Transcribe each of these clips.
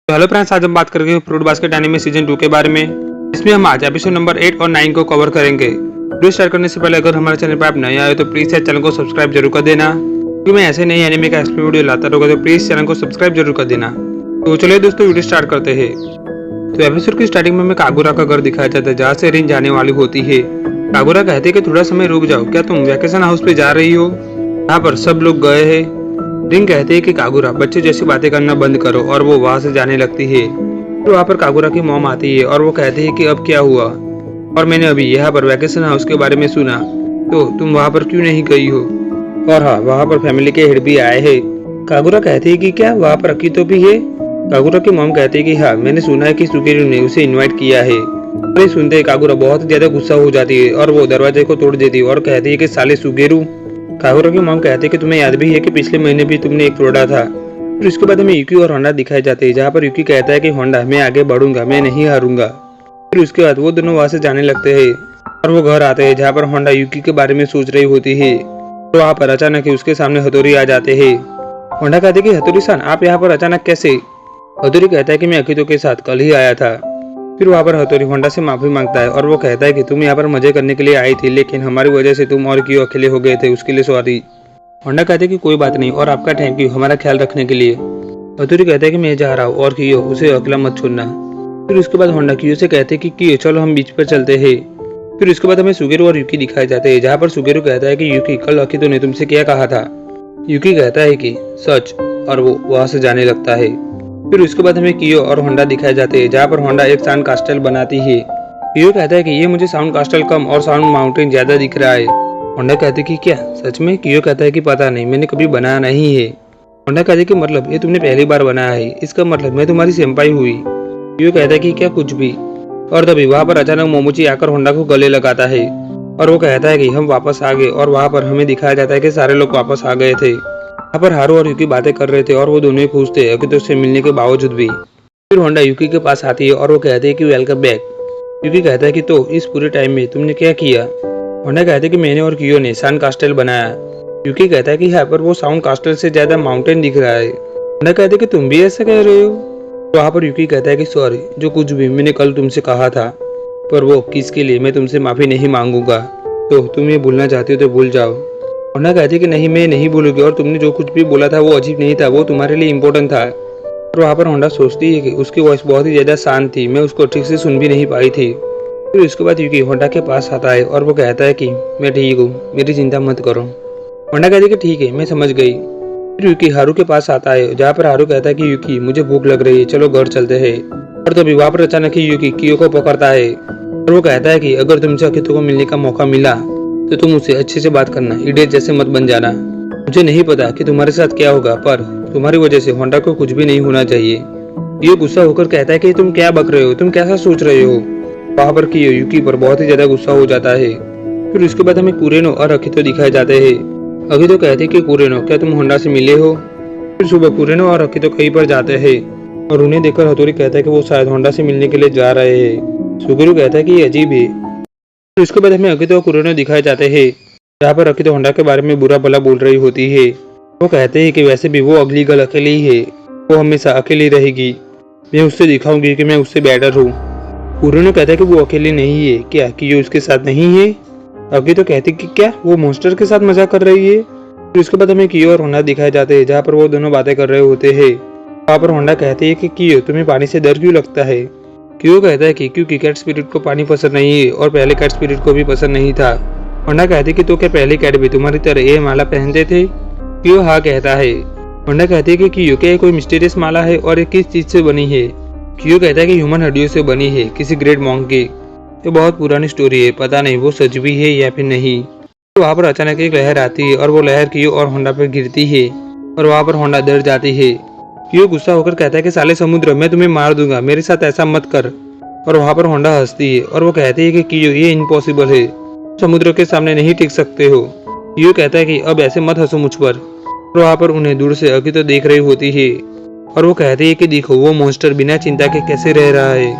तो hello friends, आज हम बात करेंगे फ्रूट बास्केट एनीमे सीजन 2 के बारे में। इसमें हम आज एपिसोड नंबर 8 और 9 को कवर करेंगे। वीडियो स्टार्ट करने से पहले अगर हमारे चैनल पर आप नए आए तो प्लीज चैनल को सब्सक्राइब जरूर कर देना, क्योंकि मैं ऐसे नई एनीमे का एक्सप्लेन वीडियो लाता रहूंगा, तो प्लीज चैनल को सब्सक्राइब जरूर कर देना। तो चलिए दोस्तों, वीडियो स्टार्ट करते हैं। तो एपिसोड की स्टार्टिंग में हमें कागुरा का घर दिखाया जाता है, जहाँ से रिन जाने वाली होती है। कागुरा कहते हैं कि थोड़ा समय रुक जाओ, क्या तुम वैकेशन हाउस पे जा रही हो? यहाँ पर सब लोग गए हैं। रिन कहते हैं कि कागुरा बच्चे जैसी बातें करना बंद करो, और वो वहाँ से जाने लगती है। तो वहाँ पर कागुरा की मॉम आती है और वो कहती है कि अब क्या हुआ, और मैंने अभी यहाँ पर वैकेशन हाउस के बारे में सुना, तो तुम वहाँ पर क्यों नहीं गई हो? और हाँ, वहाँ पर फैमिली के हेड भी आए हैं। कागुरा कहती है कि क्या वहाँ पर अकीतो भी है? कागुरा की मॉम कहती है कि हाँ, मैंने सुना है कि सुगेरू ने उसे इन्वाइट किया है। और ये सुनते ही कागुरा बहुत ज्यादा गुस्सा हो जाती है और वो दरवाजे को तोड़ देती है और कहती है कि साले सुगेरू। कागुरा की मॉम कहती है कि तुम्हें याद भी है कि पिछले महीने भी तुमने एक तोड़ा था। फिर उसके बाद हमें यूकी और होंडा दिखाए जाते हैं, जहाँ पर यूकी कहता है कि होंडा, मैं आगे बढ़ूंगा, मैं नहीं हारूंगा। फिर उसके बाद वो दोनों वहाँ से जाने लगते हैं और वो घर आते हैं, जहाँ पर होंडा यूकी के बारे में सोच रही होती है। तो वहाँ पर अचानक ही उसके सामने हथौड़ी आ जाते हैं। होंडा कहते हैं कि हथौड़ी-सान, आप यहाँ पर अचानक कैसे? हथौड़ी कहता है कि मैं अकीतो के साथ कल ही आया था। फिर वहाँ पर हथौड़ी होंडा से माफी मांगता है और वो कहता है कि तुम यहाँ पर मजे करने के लिए आई थी, लेकिन हमारी वजह से तुम और क्यों अकेले हो गए थे, उसके लिए सॉरी। होंडा कहते हैं कि कोई बात नहीं, और आपका थैंक यू हमारा ख्याल रखने के लिए। हथौड़ी कहता है कि मैं जा रहा हूँ और कियो उसे अकेला मत छोड़ना। फिर उसके बाद होंडा कियो से कहते हैं कि कियो चलो हम बीच पर चलते हैं। फिर उसके बाद हमें सुगेरू और यूकी दिखाए जाते हैं, जहाँ पर सुगेरू कहता है कि यूकी, कल अकीतो ने तुमसे क्या कहा था? यूकी कहता है कि सच, और वो वहाँ से जाने लगता है। फिर उसके बाद हमें कियो और होंडा दिखाए जाते हैं, जहाँ पर होंडा एक साउंड कास्टल बनाती है। कियो कहता है कि ये मुझे साउंड कास्टल कम और साउंड माउंटेन ज्यादा दिख रहा है। होंडा कहते कि क्या सच में? कियो कहता है कि पता नहीं, मैंने कभी बनाया नहीं है। होंडा कहते कि मतलब ये तुमने पहली बार बनाया है, इसका मतलब मैं तुम्हारी सेंपाई हुई। कियो कहता है कि क्या कुछ भी। और तभी वहाँ पर अचानक मोमोची आकर होंडा को गले लगाता है और वो कहता है कि हम वापस आ गए। और वहाँ पर हमें दिखाया जाता है कि सारे लोग वापस आ गए थे। यहाँ पर हारू और यूकी बातें कर रहे थे और वो दोनों ही खुश थे अकीतो से मिलने के बावजूद भी। फिर होंडा यूकी के पास आती है और वो कहते हैं कि वेलकम बैक। यूकी कहता है कि तो इस पूरे टाइम में तुमने क्या किया? होंडा कहते हैं कि मैंने और कियो ने साउंड कास्टल बनाया। यूकी कहता है कि यहाँ पर वो साउंड कास्टल से ज्यादा माउंटेन दिख रहा है। होंडा कहते हैं कि तुम भी ऐसा कह रहे हो? तो वहाँ पर यूकी कहता है कि सॉरी, जो कुछ भी मैंने कल तुमसे कहा था, पर वो किसके लिए मैं तुमसे माफी नहीं मांगूंगा, तो तुम ये भूलना चाहती हो तो भूल जाओ। होंडा कहती है कि नहीं, मैं नहीं भूलूंगी, और तुमने जो कुछ भी बोला था वो अजीब नहीं था, वो तुम्हारे लिए इम्पोर्टेंट था। और वहाँ पर होंडा सोचती है कि उसकी वॉइस बहुत ही ज्यादा शांत थी, मैं उसको ठीक से सुन भी नहीं पाई थी। फिर उसके बाद यूकी होंडा के पास आता है और वो कहता है कि मैं ठीक हूँ, मेरी चिंता मत करो। होंडा कहती है कि ठीक है, मैं समझ गई। फिर यूकी हारू के पास आता है, जहाँ पर हारू कहता है कि यूकी, मुझे भूख लग रही है, चलो घर चलते हैं। और तभी वहाँ पर अचानक ही यूकी कियो को पकड़ता है और वो कहता है कि अगर तुमसे अकीतो को मिलने का मौका मिला तो तुम उसे अच्छे से बात करना, इडियट जैसे मत बन जाना। मुझे नहीं पता कि तुम्हारे साथ क्या होगा, पर तुम्हारी वजह से होंडा को कुछ भी नहीं होना चाहिए। कियो गुस्सा होकर कहता है कि तुम क्या बक रहे हो, तुम कैसा सोच रहे हो? वहाँ पर कियो यूकी पर बहुत ही ज्यादा गुस्सा हो जाता है। फिर उसके बाद हमें कुरेनो और अकीतो दिखाए जाते हैं। अकीतो कहते हैं कि कुरेनो, क्या तुम होंडा से मिले हो? फिर सुबह कुरेनो और अकीतो कहीं पर जाते हैं और उन्हें देखकर हथौड़ी कहता है कि वो शायद होंडा से मिलने के लिए जा रहे हैं। सुगेरू कहता है कि ये अजीब है। फिर उसके बाद हमें अकीतो और कुरेनो दिखाए जाते हैं, जहाँ पर अकीतो होंडा के बारे में बुरा भला बोल रही होती है। वो कहते हैं कि वैसे भी वो अगली गर्ल अकेली ही है, वो हमेशा अकेली रहेगी, मैं उससे दिखाऊंगी कि मैं उससे बेटर हूँ। कुरेनो कहता है कि वो अकेली नहीं है, क्या कियो उसके साथ नहीं है? अकीतो कहती कि क्या वो मॉन्स्टर के साथ मजाक कर रही है? फिर उसके बाद हमें कियो और होंडा दिखाए जाते हैं, जहाँ पर वो दोनों बातें कर रहे होते हैं। वहाँ पर होंडा कहती है कि कियो, तुम्हें पानी से डर क्यों लगता है? कियो कहता है कि क्योंकि कैट स्पिरिट को पानी पसंद नहीं है और पहले कैट स्पिरिट को भी पसंद नहीं था। होंडा कहती है कि तो क्या पहले कैट भी तुम्हारी तरह ये माला पहनते थे? कियो हाँ कहता है। होंडा कहती है कि कियो, क्या कोई मिस्टीरियस माला है और ये किस चीज से बनी है? कियो कहता है कि ह्यूमन हड्डियों से बनी है, किसी ग्रेट मॉन्क की। ये बहुत पुरानी स्टोरी है, पता नहीं वो सच भी है या फिर नहीं। तो वहाँ पर अचानक एक लहर आती है और वो लहर कियो और होंडा पर गिरती है और वहाँ पर होंडा डर जाती है। कियो गुस्सा होकर कहता है कि साले समुद्र, मैं तुम्हें मार दूंगा, मेरे साथ ऐसा मत कर। और वहाँ पर होंडा हंसती है और वो कहती है कि कियो, ये इम्पॉसिबल है, समुद्र के सामने नहीं टिक सकते हो। कियो कहता है कि अब ऐसे मत हंसो मुझ पर। और वहाँ पर उन्हें दूर से अकीतो देख रही होती है और वो कहती है कि देखो वो मॉन्स्टर बिना चिंता के कैसे रह रहा है।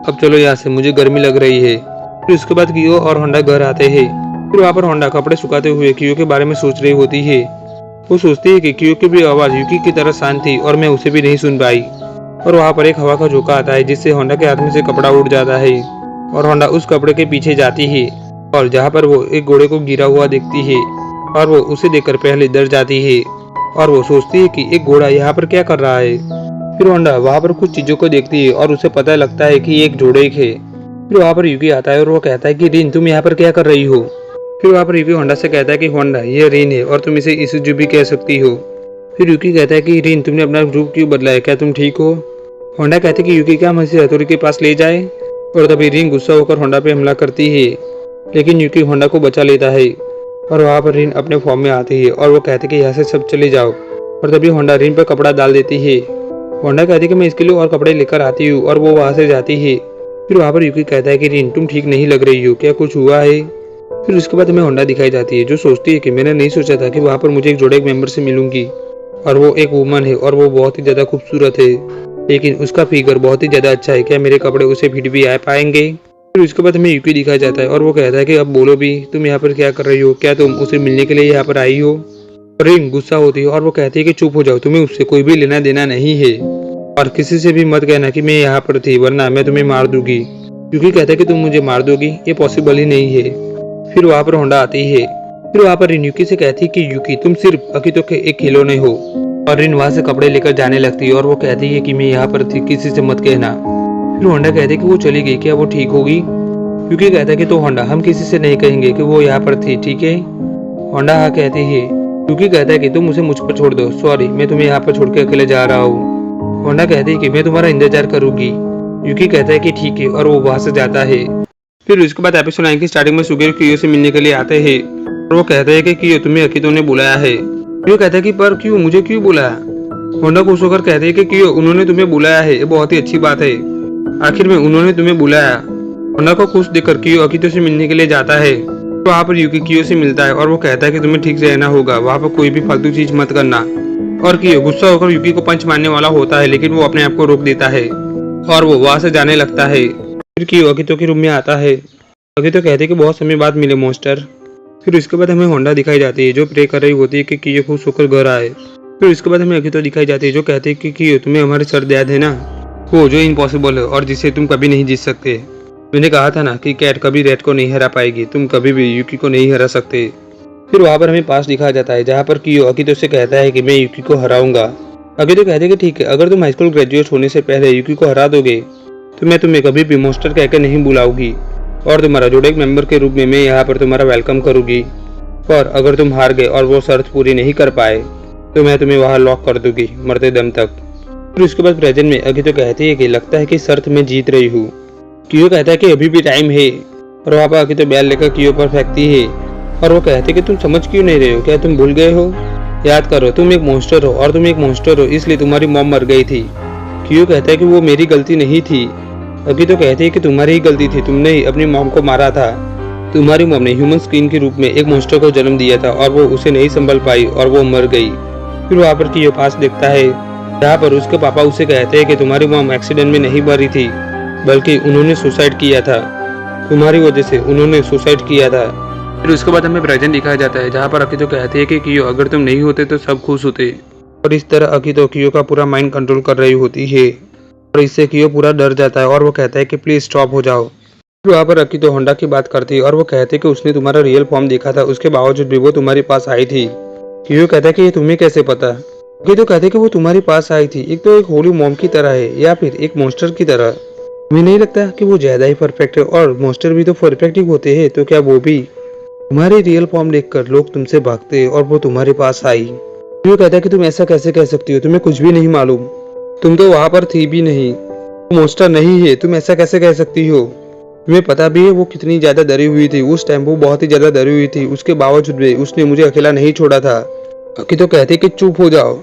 अब चलो यहाँ से, मुझे गर्मी लग रही है। फिर उसके बाद कियो और होंडा घर आते हैं। फिर वहाँ पर होंडा कपड़े सुखाते हुए कियो के बारे में सोच रही होती है। वो सोचती है कि कियो की भी आवाज यूकी की तरह शांत थी और मैं उसे भी नहीं सुन पाई। और वहाँ पर एक हवा का झोंका आता है जिससे होंडा के हाथ में से कपड़ा उड़ जाता है और होंडा उस कपड़े के पीछे जाती है और जहाँ पर वो एक घोड़े को गिरा हुआ देखती है और वो उसे देखकर पहले डर जाती है और वो सोचती है कि एक घोड़ा यहाँ पर क्या कर रहा है। फिर होंडा वहाँ पर कुछ चीजों को देखती है और उसे पता लगता है कि एक जोड़े है। फिर वहाँ पर यूकी आता है और वो कहता है कि रिन तुम यहाँ पर क्या कर रही हो। फिर वहाँ पर यूकी होंडा से कहता है कि होंडा ये रिन है और तुम इसे इसुजू भी कह सकती हो। फिर यूकी कहता है कि रिन तुमने अपना रूप क्यों बदला है, क्या तुम ठीक हो। होंडा कहते हैं कि यूकी क्या हम इसे हथौड़ी के पास ले जाए और तभी रिन गुस्सा होकर होंडा पे हमला करती है लेकिन यूकी होंडा को बचा लेता है और वहाँ पर रिन अपने फॉर्म में आती है और वो कहते कि यहाँ से सब चले जाओ और तभी होंडा रिन पर कपड़ा डाल देती है। होंडा कहती कि मैं इसके लिए और कपड़े लेकर आती हूँ और वो वहाँ से जाती है। फिर वहाँ पर यूकी कहता है कि रिन तुम ठीक नहीं लग रही हो, क्या कुछ हुआ है। फिर उसके बाद हमें होंडा दिखाई जाती है जो सोचती है कि मैंने नहीं सोचा था कि वहाँ पर मुझे एक जोड़े मेंबर से मिलूंगी और वो एक वुमन है और वो बहुत ही ज्यादा खूबसूरत है लेकिन उसका फिगर बहुत ही ज्यादा अच्छा है, क्या मेरे कपड़े उसे फिट भी आ पाएंगे। फिर उसके बाद हमें यूकी दिखाया जाता है और वो कहता है कि अब बोलो भी तुम यहाँ पर क्या कर रही हो, क्या तुम उसे मिलने के लिए यहाँ पर आई हो। रिन गुस्सा होती है और वो कहती है कि चुप हो जाओ, तुम्हें उससे कोई भी लेना देना नहीं है और किसी से भी मत कहना कि मैं यहाँ पर थी वरना मैं तुम्हें मार दूंगी। यूकी कहता है कि तुम मुझे मार दोगी, ये पॉसिबल ही नहीं है। फिर वहाँ पर होंडा आती है। फिर वहाँ पर रिन यूकी से कहती है कि यूकी तुम सिर्फ अकितो के एक खिलौने हो और रिन वहाँ से कपड़े लेकर जाने लगती है और वो कहती है कि मैं यहाँ पर थी, किसी से मत कहना। फिर होंडा कहते कि वो चली गई, क्या वो ठीक होगी। यूकी कहता है कि तो होंडा हम किसी से नहीं कहेंगे कि वो यहाँ पर थी, ठीक है। होंडा हाँ कहती है। यूकी कहता है कि तुम उसे मुझ पर छोड़ दो, सॉरी मैं तुम्हें यहाँ पर छोड़ के अकेले जा रहा हूँ। होंडा कहती है कि मैं तुम्हारा इंतजार करूंगी। यूकी कहता है कि ठीक है और वो वहाँ से जाता है। फिर उसके बाद एपिसोड 9 की स्टार्टिंग में सुगेरो कियो से मिलने के लिए आते हैं और वो कहते हैं कि कियो तुम्हें अकितो ने बुलाया है। कियो कहता है कि पर क्यों, मुझे क्यों बुलाया। होंडा खुश होकर कहते हैं कि कियो उन्होंने तुम्हें बुलाया है, ये बहुत ही अच्छी बात है, आखिर में उन्होंने तुम्हें बुलाया। होंडा को खुश देखकर कियो अकितो से मिलने के लिए जाता है। तो वहाँ पर यूकी कियो से मिलता है और वो कहता है कि तुम्हें ठीक से रहना होगा, वहाँ पर कोई भी फालतू चीज मत करना। और कियो गुस्सा होकर यूकी को पंच मारने वाला होता है लेकिन वो अपने आप को रोक देता है और वो वहाँ से जाने लगता है। फिर कियो अकितो के रूम में आता है। अकितो कहते कि बहुत समय बाद मिले मोस्टर। फिर उसके बाद हमें होंडा दिखाई जाती है जो प्रे कर रही होती है कि कियो खुश होकर घर आए। फिर उसके बाद हमें अकितो दिखाई जाती है जो कहते हैं कि कियो तुम्हें हमारी शर्त याद है ना, वो जो इम्पॉसिबल है और जिसे तुम कभी नहीं जीत सकते। मैंने कहा था ना कि कैट कभी रेड को नहीं हरा पाएगी, तुम कभी भी यूकी को नहीं हरा सकते। फिर वहाँ पर हमें पास दिखाया जाता है जहाँ पर कियो अकितो से कहता है कि मैं यूकी को हराऊंगा। अकितो कहते कि ठीक है, अगर तुम हाईस्कूल ग्रेजुएट होने से पहले यूकी को हरा दोगे तो मैं तुम्हें कभी भी मोस्टर कहकर नहीं बुलाऊंगी और तुम्हारा जोड़ेक मेंबर के रूप में मैं यहाँ पर तुम्हारा वेलकम करूंगी। और अगर तुम हार गए और वो शर्त पूरी नहीं कर पाए तो मैं तुम्हें वहाँ लॉक कर दूंगी मरते दम तक। फिर उसके बाद प्रेजेंट में अकितो कहती है कि लगता है कि शर्त में जीत रही हूँ। कियो कहता है कि अभी भी टाइम है और वहाँ पर अकितो बैल लेकर कियो पर फेंकती है और वो कहते कि तुम समझ क्यों नहीं रहे हो, क्या तुम भूल गए हो, याद करो तुम एक मॉन्स्टर हो और तुम एक मॉन्स्टर हो इसलिए तुम्हारी मॉम मर गई थी। कियो कहता है कि वो मेरी गलती नहीं थी। अकितो कहती है कि तुम्हारी ही गलती थी, तुमने ही अपनी मॉम को मारा था। तुम्हारी मॉम ने ह्यूमन स्किन के रूप में एक मॉन्स्टर को जन्म दिया था और वो उसे नहीं संभल पाई और वो मर गई। फिर वहाँ पर कियो पास देखता है जहाँ पर उसके पापा उसे कहते हैं कि तुम्हारी मॉम एक्सीडेंट में नहीं मरी थी बल्कि उन्होंने सुसाइड किया था, तुम्हारी वजह से उन्होंने सुसाइड किया था। फिर उसके बाद हमें प्रेजेंट दिखाया जाता है जहाँ पर अकितो कहती है कि कियो अगर तुम नहीं होते तो सब खुश होते। और इस तरह अकितो कियो का पूरा माइंड कंट्रोल कर रही होती है और इससे कियो पूरा डर जाता है और वो कहता है कि प्लीज स्टॉप हो जाओ। फिर वहाँ पर अकितो होंडा की बात करती है और वो कहते कि उसने तुम्हारा रियल फॉर्म देखा था, उसके बावजूद भी वो तुम्हारे पास आई थी। कियो कहता है कि ये तुम्हें कैसे पता। अकितो कहते कि वो तुम्हारे पास आई थी, एक तो एक होली मॉम की तरह है या फिर एक मॉन्स्टर की तरह। तुम्हें नहीं लगता कि वो ज्यादा ही परफेक्ट है और मॉन्स्टर भी तो परफेक्ट ही होते हैं, तो क्या वो भी तुम्हारी रियल फॉर्म देखकर लोग तुमसे भागते और वो तुम्हारे पास आई। कियो कहता है कि तुम ऐसा कैसे कह सकती हो, तुम्हें कुछ भी नहीं मालूम, तुम तो वहां पर थी भी नहीं, मॉन्स्टर नहीं है, तुम ऐसा कैसे कह सकती हो। तुम्हें पता भी है वो कितनी ज्यादा डरी हुई थी, उस टाइम वो बहुत ही ज्यादा डरी हुई थी, उसके बावजूद भी उसने मुझे अकेला नहीं छोड़ा था। अकितो कहते कि चुप हो जाओ।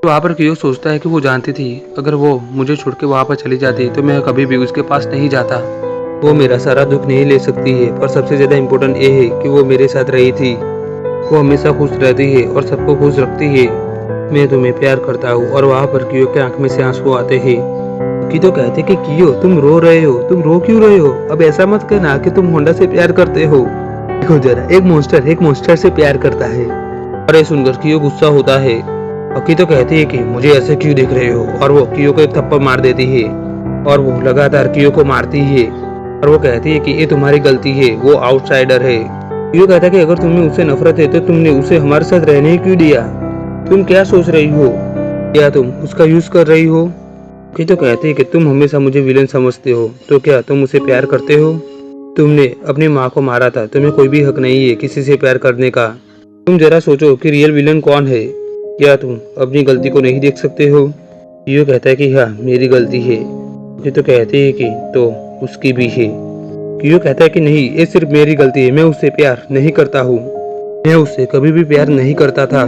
वहाँ पर कियो सोचता है कि वो जानती थी अगर वो मुझे छोड़ के वहाँ पर चली जाती तो मैं कभी भी उसके पास नहीं जाता। वो मेरा सारा दुख नहीं ले सकती है पर सबसे ज्यादा इम्पोर्टेंट ये है कि वो मेरे साथ रही थी, वो हमेशा खुश रहती है और सबको खुश रखती है। मैं तुम्हें प्यार करता हूँ। और वहाँ पर कियो के आंख में से आंसू आते हैं। कियो कहते कि कियो तुम रो रहे हो, तुम रो क्यों रहे हो, अब ऐसा मत कहना कि तुम होंडा से प्यार करते हो। देखो जरा, एक मॉन्स्टर से प्यार करता है। और ये सुनकर कियो गुस्सा होता है अकी तो कहती है कि मुझे ऐसे क्यों देख रहे हो, और वो कियो को एक थप्पड़ मार देती है और वो लगातार कियो को मारती है और वो कहती है कि ये तुम्हारी गलती है, वो आउटसाइडर है। कियो कहता है कि अगर तुम्हें उससे नफरत है तो तुमने उसे हमारे साथ रहने ही क्यों दिया? तुम क्या सोच रही हो? क्या तुम उसका यूज कर रही हो? अकी तो कहती है कि तुम हमेशा मुझे विलेन समझते हो, तो क्या तुम उसे प्यार करते हो? तुमने अपनी माँ को मारा था, तुम्हें कोई भी हक नहीं है किसी से प्यार करने का। तुम जरा सोचो कि रियल विलन कौन है। क्या तुम अपनी गलती को नहीं देख सकते हो? कियो कहता है कि हाँ, मेरी गलती है। ये तो कहती है कि तो उसकी भी है। कियो कहता है कि नहीं, ये सिर्फ मेरी गलती है, मैं उससे प्यार नहीं करता हूँ, मैं उससे कभी भी प्यार नहीं करता था।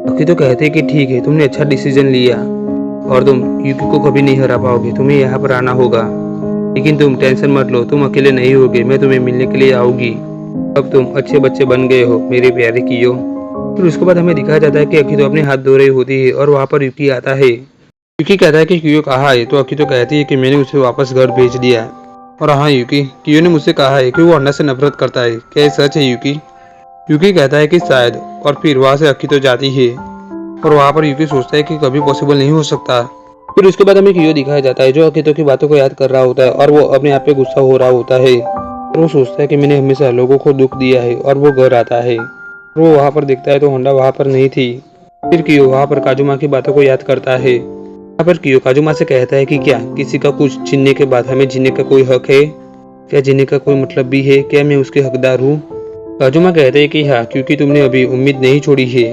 अकी तो कहते हैं कि ठीक है, तुमने अच्छा डिसीजन लिया और तुम यूकी को कभी नहीं हरा पाओगे, तुम्हें यहाँ पर आना होगा। लेकिन तुम टेंशन मत लो, तुम अकेले नहीं होगे, मैं तुम्हें मिलने के लिए आऊंगी। अब तुम अच्छे बच्चे बन गए हो मेरे प्यारे कियो। फिर उसके बाद हमें दिखाया जाता है कि अकी तो अपने हाथ धो रही होती है और वहाँ पर यूकी आता है। यूकी कहता है कि कियो कहाँ है, तो अकी तो कहती है कि मैंने उसे वापस घर भेज दिया। और हाँ यूकी, कियो ने मुझसे कहा है कि वो होंडा से नफरत करता है, क्या ये सच है यूकी? यूकी कहता है कि शायद, और फिर वहाँ से अकी तो जाती है और वहाँ पर यूकी सोचता है कि कभी पॉसिबल नहीं हो सकता। फिर उसके बाद हमें कियो दिखाया जाता है जो अकितो की बातों को याद कर रहा होता है और वो अपने आप पे गुस्सा हो रहा होता है और वो सोचता है कि मैंने हमेशा लोगों को दुख दिया है। और वो घर आता है और वो वहाँ पर देखता है तो होंडा वहाँ पर नहीं थी। फिर कियो वहाँ पर काजुमा की बातों को याद करता है। यहाँ पर कियो काजुमा से कहता है कि क्या किसी का कुछ छीनने के बाद हमें जीने का कोई हक है? क्या जीने का कोई मतलब भी है? क्या मैं उसके हकदार हूँ? काजुमा कहते हैं कि हाँ, क्योंकि तुमने अभी उम्मीद नहीं छोड़ी है,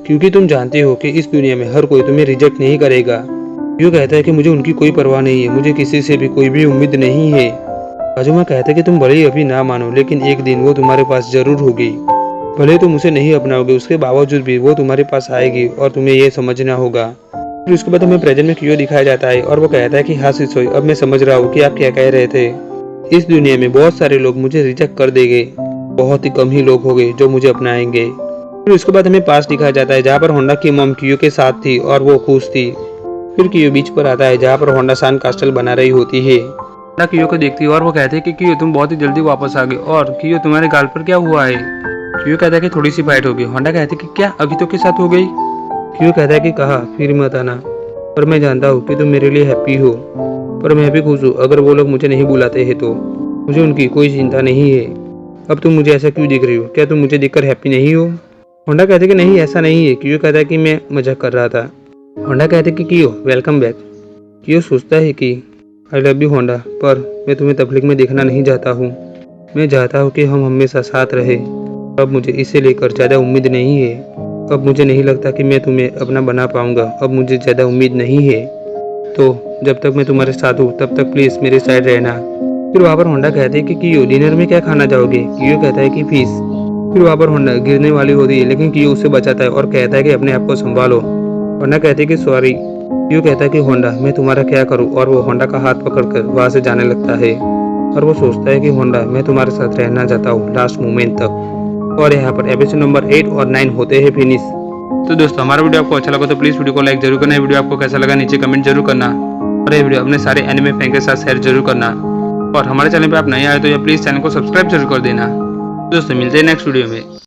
क्योंकि तुम जानते हो कि इस दुनिया में हर कोई तुम्हें रिजेक्ट नहीं करेगा। कियो कहता है कि मुझे उनकी कोई परवाह नहीं है, मुझे किसी से भी कोई भी उम्मीद नहीं है। काजुमा कहता है कि तुम भले ही अभी ना मानो, लेकिन एक दिन वो तुम्हारे पास जरूर होगी। भले तुम उसे नहीं अपनाओगे, उसके बावजूद भी वो तुम्हारे पास आएगी और तुम्हें ये समझना होगा। फिर उसके बाद हमें प्रेजेंट में कियो दिखाया जाता है और वो कहता है कि हाँ सिसोई, अब मैं समझ रहा हूँ कि आप क्या कह रहे थे। इस दुनिया में बहुत सारे लोग मुझे रिजेक्ट कर देंगे, बहुत ही कम ही लोग होंगे जो मुझे अपनाएंगे। फिर उसके बाद हमें पास दिखाया जाता है जहाँ पर होंडा की मॉम कियो के साथ थी और वो खुश थी। फिर कियो बीच पर आता है जहाँ पर होंडा सान कास्टल बना रही होती है। होंडा कियो को देखती है और वो कहते हैं कि कियो तुम बहुत ही जल्दी वापस आ गए, और कियो तुम्हारे गाल पर क्या हुआ है? कियो कहता है कि थोड़ी सी फाइट हो गई। होंडा कहते हैं कि क्या अकितो के साथ हो गई? कियो कहता है कि कहा फिर मत आना, पर मैं जानता हूँ कि तुम मेरे लिए हैप्पी हो, पर मैं भी खुश हूँ। अगर वो लोग मुझे नहीं बुलाते हैं तो मुझे उनकी कोई चिंता नहीं है। अब तुम मुझे ऐसा क्यों दिख रही हो? क्या तुम मुझे देखकर हैप्पी नहीं हो? होंडा कहते हैं कि नहीं, ऐसा नहीं है। कियो कहता है कि मैं मजाक कर रहा था। होंडा कहते कि कियो वेलकम बैक। कियो सोचता है कि आई लव यू होंडा, पर मैं तुम्हें तकलीफ में देखना नहीं चाहता हूँ। मैं चाहता हूँ कि हम हमेशा साथ रहे। अब मुझे इसे लेकर ज़्यादा उम्मीद नहीं है। अब मुझे नहीं लगता कि मैं तुम्हें अपना बना पाऊंगा। अब मुझे ज़्यादा उम्मीद नहीं है, तो जब तक मैं तुम्हारे साथ हूँ तब तक प्लीज़ मेरे साइड रहना। फिर वहाँ पर होंडा कहते हैं कि कियो डिनर में क्या खाना चाहोगे? कियो कहता है कि फिश। फिर वहाँ पर होंडा गिरने वाली होती है, लेकिन कियो उसे बचाता है और कहता है कि अपने आप को संभालो। होंडा कहते हैं कि सॉरी। कियो कहता है कि होंडा मैं तुम्हारा क्या करूं, और वो होंडा का हाथ पकड़कर वहां से जाने लगता है और वो सोचता है कि होंडा मैं तुम्हारे साथ रहना चाहता हूँ लास्ट मोमेंट तक। और यहाँ पर एपिसोड नंबर 8 और 9 होते हैं फिनिश। तो दोस्तों हमारा वीडियो आपको अच्छा लगा तो प्लीज वीडियो को लाइक जरूर करना। वीडियो आपको कैसा लगा नीचे कमेंट जरूर करना और ये वीडियो अपने सारे एनिमे फैन के साथ शेयर जरूर करना। और हमारे चैनल पे आप नए आए तो या प्लीज चैनल को सब्सक्राइब जरूर कर देना। दोस्तों मिलते हैं नेक्स्ट वीडियो में।